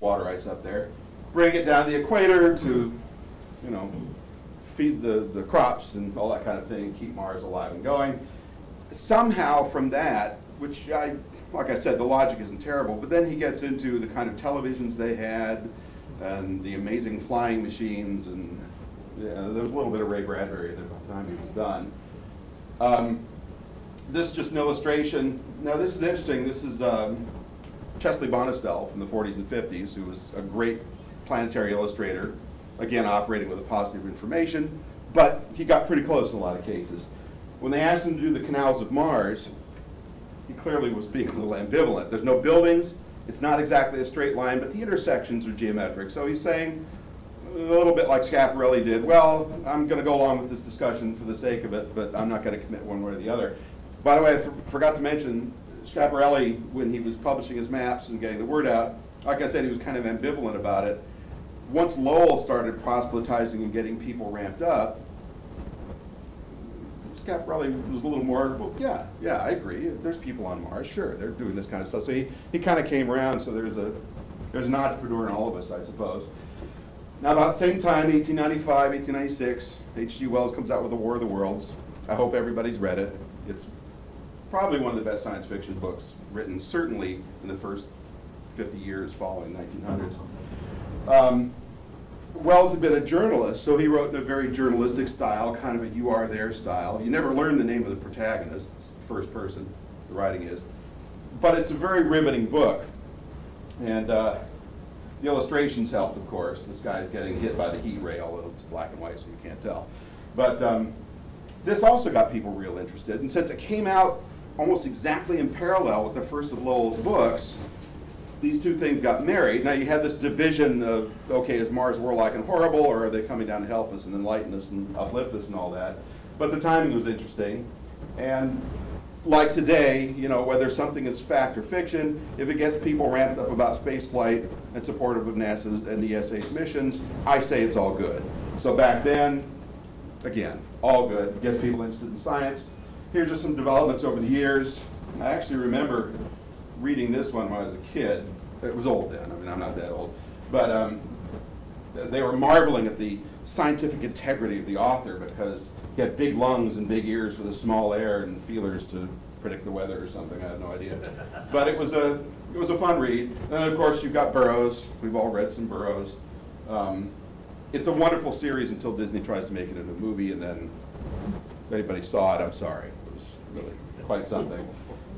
water ice up there, bring it down the equator to, you know, feed the crops and all that kind of thing, keep Mars alive and going. Somehow from that, which like I said, the logic isn't terrible, but then he gets into the kind of televisions they had and the amazing flying machines, and yeah, there was a little bit of Ray Bradbury there by the time he was done. This is just an illustration. Now this is interesting. This is Chesley Bonestell from the 40s and 50s, who was a great planetary illustrator, again operating with a positive information, but he got pretty close in a lot of cases. When they asked him to do the canals of Mars, he clearly was being a little ambivalent. There's no buildings, it's not exactly a straight line, but the intersections are geometric. So he's saying, a little bit like Schiaparelli did, well, I'm going to go along with this discussion for the sake of it, but I'm not going to commit one way or the other. By the way, I forgot to mention, Schiaparelli, when he was publishing his maps and getting the word out, like I said, he was kind of ambivalent about it. Once Lowell started proselytizing and getting people ramped up, Schiaparelli was a little more, well, yeah, I agree. There's people on Mars, sure, they're doing this kind of stuff. So he kind of came around, so there's an entrepreneur in all of us, I suppose. Now about the same time, 1895, 1896, H.G. Wells comes out with The War of the Worlds. I hope everybody's read it. It's probably one of the best science fiction books written, certainly in the first 50 years following the 1900s. Wells had been a journalist, so he wrote in a very journalistic style, kind of a you are there style. You never learn the name of the protagonist, it's the first person the writing is. But it's a very riveting book. And the illustrations helped, of course. This guy's getting hit by the heat ray, although it's black and white, so you can't tell. But this also got people real interested. And since it came out almost exactly in parallel with the first of Lowell's books, these two things got married. Now you had this division of, okay, is Mars warlike and horrible, or are they coming down to help us and enlighten us and uplift us and all that? But the timing was interesting. And like today, you know, whether something is fact or fiction, if it gets people ramped up about space flight and supportive of NASA's and the ESA's missions, I say it's all good. So back then, again, all good. Gets people interested in science. Here's just some developments over the years. I actually remember reading this one when I was a kid. It was old then, I mean, I'm not that old. But they were marveling at the scientific integrity of the author because he had big lungs and big ears with a small air and feelers to predict the weather or something, I have no idea. But it was a fun read. And of course you've got Burroughs. We've all read some Burroughs. It's a wonderful series until Disney tries to make it into a movie, and then if anybody saw it, I'm sorry. It was really quite something.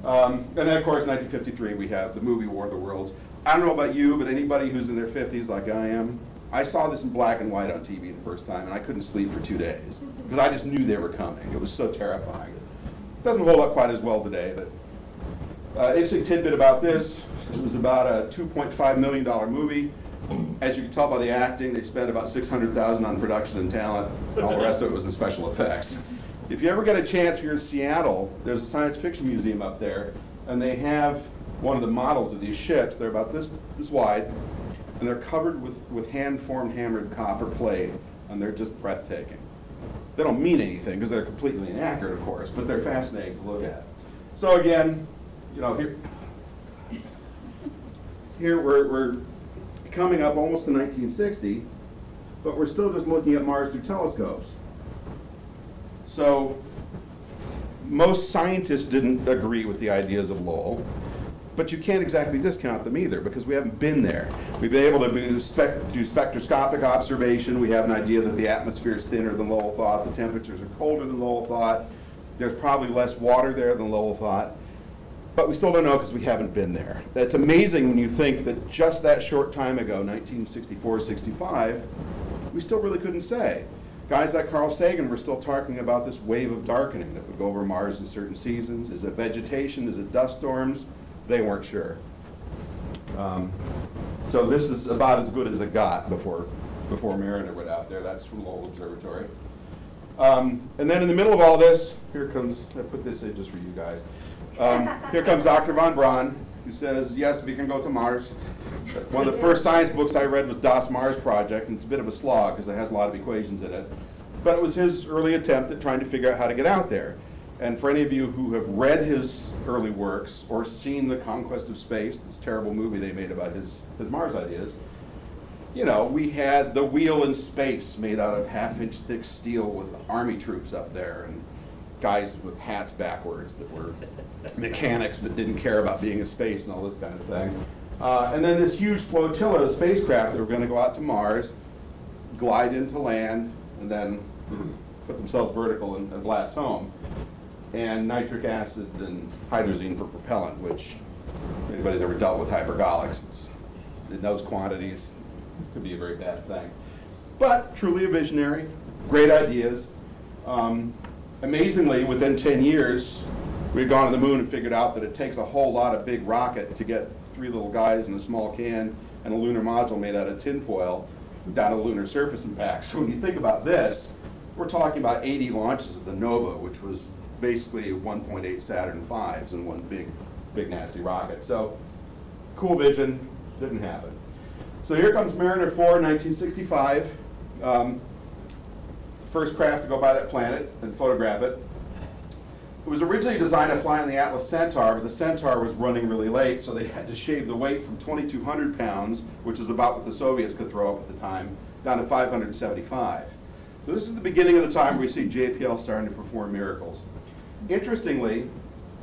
And then, of course, 1953, we have the movie War of the Worlds. I don't know about you, but anybody who's in their 50s like I am, I saw this in black and white on TV the first time, and I couldn't sleep for 2 days because I just knew they were coming. It was so terrifying. It doesn't hold up quite as well today, but interesting tidbit about this. It was about a $2.5 million movie. As you can tell by the acting, they spent about $600,000 on production and talent, and all the rest of it was in special effects. If you ever get a chance, if you're in Seattle, there's a science fiction museum up there, and they have one of the models of these ships. They're about this wide, and they're covered with hand-formed hammered copper plate, and they're just breathtaking. They don't mean anything because they're completely inaccurate, of course, but they're fascinating to look at. So again, you know, here we're coming up almost to 1960, but we're still just looking at Mars through telescopes. So most scientists didn't agree with the ideas of Lowell, but you can't exactly discount them either because we haven't been there. We've been able to do spectroscopic observation. We have an idea that the atmosphere is thinner than Lowell thought, the temperatures are colder than Lowell thought, there's probably less water there than Lowell thought, but we still don't know because we haven't been there. That's amazing when you think that just that short time ago, 1964, 65, we still really couldn't say. Guys like Carl Sagan were still talking about this wave of darkening that would go over Mars in certain seasons. Is it vegetation? Is it dust storms? They weren't sure. So this is about as good as it got before Mariner went out there. That's from Lowell Observatory. And then in the middle of all this, here comes, I put this in just for you guys. Here comes Dr. von Braun, who says, yes, we can go to Mars. One of the first science books I read was Das Mars Project, and it's a bit of a slog because it has a lot of equations in it. But it was his early attempt at trying to figure out how to get out there. And for any of you who have read his early works or seen The Conquest of Space, this terrible movie they made about his Mars ideas, you know, we had the wheel in space made out of half-inch thick steel with army troops up there and guys with hats backwards that were mechanics but didn't care about being in space and all this kind of thing. And then this huge flotilla of spacecraft that were going to go out to Mars, glide into land, and then put themselves vertical and blast home. And nitric acid and hydrazine for propellant, which if anybody's ever dealt with hypergolics, in those quantities, could be a very bad thing. But truly a visionary, great ideas. Amazingly, within 10 years, we had gone to the moon and figured out that it takes a whole lot of big rocket to get 3 little guys in a small can and a lunar module made out of tinfoil down to the lunar surface and back. So when you think about this, we're talking about 80 launches of the Nova, which was basically 1.8 Saturn V's in one big nasty rocket. So cool vision, didn't happen. So here comes Mariner 4 in 1965. First craft to go by that planet and photograph it. It was originally designed to fly on the Atlas Centaur, but the Centaur was running really late, so they had to shave the weight from 2,200 pounds, which is about what the Soviets could throw up at the time, down to 575. So this is the beginning of the time where we see JPL starting to perform miracles. Interestingly,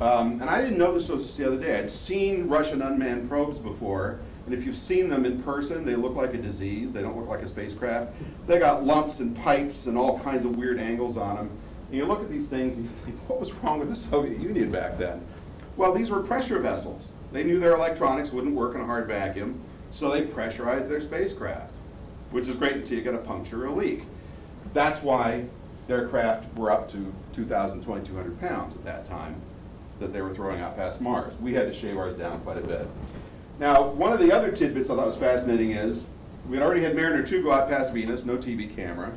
and I didn't know this was just the other day, I'd seen Russian unmanned probes before, and if you've seen them in person, they look like a disease. They don't look like a spacecraft. They got lumps and pipes and all kinds of weird angles on them. And you look at these things and you think, what was wrong with the Soviet Union back then? Well, these were pressure vessels. They knew their electronics wouldn't work in a hard vacuum, so they pressurized their spacecraft, which is great until you get a puncture or a leak. That's why their craft were up to 2,000, 2,200 pounds at that time that they were throwing out past Mars. We had to shave ours down quite a bit. Now, one of the other tidbits I thought was fascinating is we had already had Mariner 2 go out past Venus, no TV camera.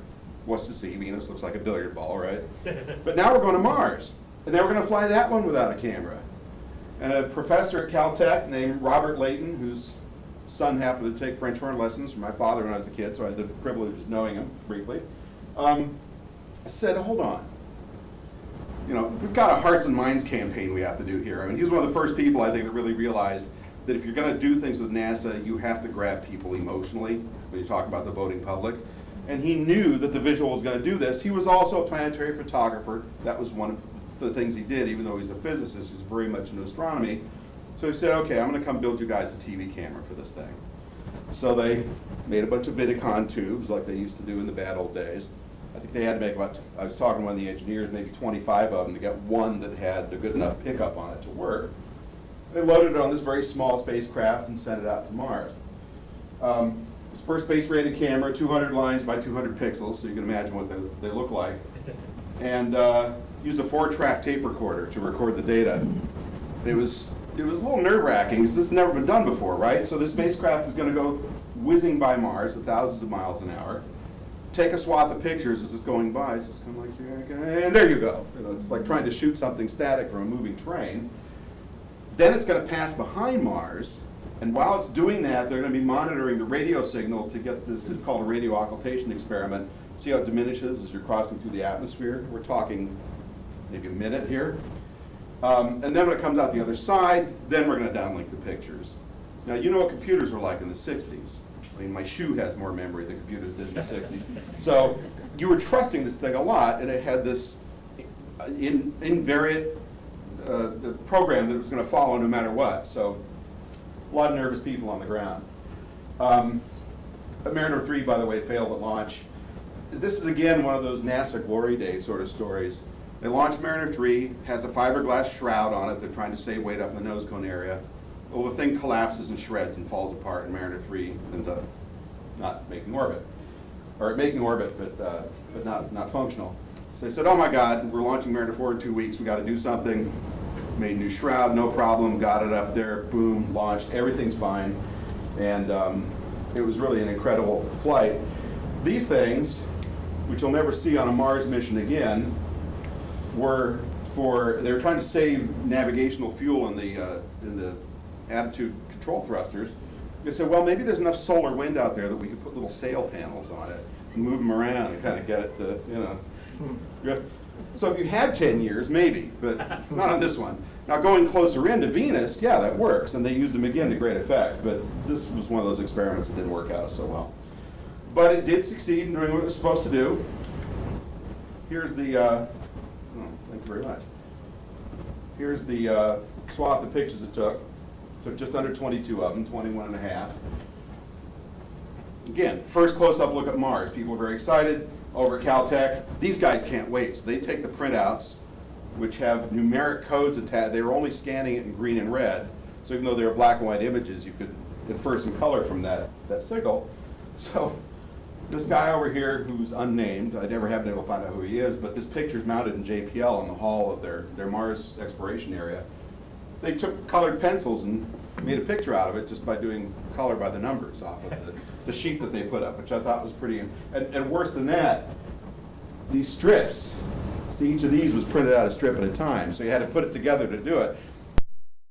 What's to see? Venus looks like a billiard ball, right? But now we're going to Mars, and they were going to fly that one without a camera. And a professor at Caltech named Robert Layton, whose son happened to take French horn lessons from my father when I was a kid, so I had the privilege of knowing him briefly, said, hold on. You know, we've got a hearts and minds campaign we have to do here. I mean, he was one of the first people, I think, that really realized that if you're going to do things with NASA, you have to grab people emotionally when you talk about the voting public. And he knew that the visual was going to do this. He was also a planetary photographer. That was one of the things he did, even though he's a physicist, he's very much into astronomy. So he said, okay, I'm going to come build you guys a TV camera for this thing. So they made a bunch of Vidicon tubes like they used to do in the bad old days. I think they had to make about, I was talking to one of the engineers, maybe 25 of them to get one that had a good enough pickup on it to work. They loaded it on this very small spacecraft and sent it out to Mars. It's first base-rated camera, 200 lines by 200 pixels, so you can imagine what they look like. And used a 4-track tape recorder to record the data. It was a little nerve-wracking because this has never been done before, right? So this spacecraft is going to go whizzing by Mars at thousands of miles an hour, take a swath of pictures as it's going by, so it's kind of like here, and there you go. You know, it's like trying to shoot something static from a moving train. Then it's going to pass behind Mars, and while it's doing that, they're going to be monitoring the radio signal to get this, it's called a radio occultation experiment. See how it diminishes as you're crossing through the atmosphere? We're talking maybe a minute here. And then when it comes out the other side, then we're going to downlink the pictures. Now, you know what computers were like in the 60s. I mean, my shoe has more memory than computers did in the 60s. So you were trusting this thing a lot, and it had this invariant program that was going to follow no matter what. So a lot of nervous people on the ground. Mariner 3, by the way, failed at launch. This is, again, one of those NASA glory days sort of stories. They launched Mariner 3, has a fiberglass shroud on it. They're trying to save weight up in the nose cone area. Well, the thing collapses and shreds and falls apart, and Mariner 3 ends up not making orbit. Or making orbit, but not functional. So they said, oh my God, we're launching Mariner 4 in 2 weeks. We got to do something. Made a new shroud, no problem. Got it up there, boom, launched. Everything's fine. And it was really an incredible flight. These things, which you'll never see on a Mars mission again, they were trying to save navigational fuel in the attitude control thrusters. They said, well, maybe there's enough solar wind out there that we could put little sail panels on it and move them around and kind of get it to, you know, drift. So if you had 10 years, maybe, but not on this one. Now going closer into Venus, yeah, that works, and they used them again to great effect, but this was one of those experiments that didn't work out so well. But it did succeed in doing what it was supposed to do. Here's the, oh, thank you very much. Here's the swath of pictures it took. Took just under 22 of them, 21 and a half. Again, first close-up look at Mars. People are very excited over at Caltech. These guys can't wait, so they take the printouts, which have numeric codes attached. They were only scanning it in green and red, so even though they were black and white images, you could infer some color from that signal. So this guy over here, who's unnamed, I never have been able to find out who he is, but this picture's mounted in JPL in the hall of their Mars exploration area. They took colored pencils and made a picture out of it just by doing color by the numbers off of the sheet that they put up, which I thought was pretty, and worse than that, these strips. See, each of these was printed out a strip at a time, so you had to put it together to do it.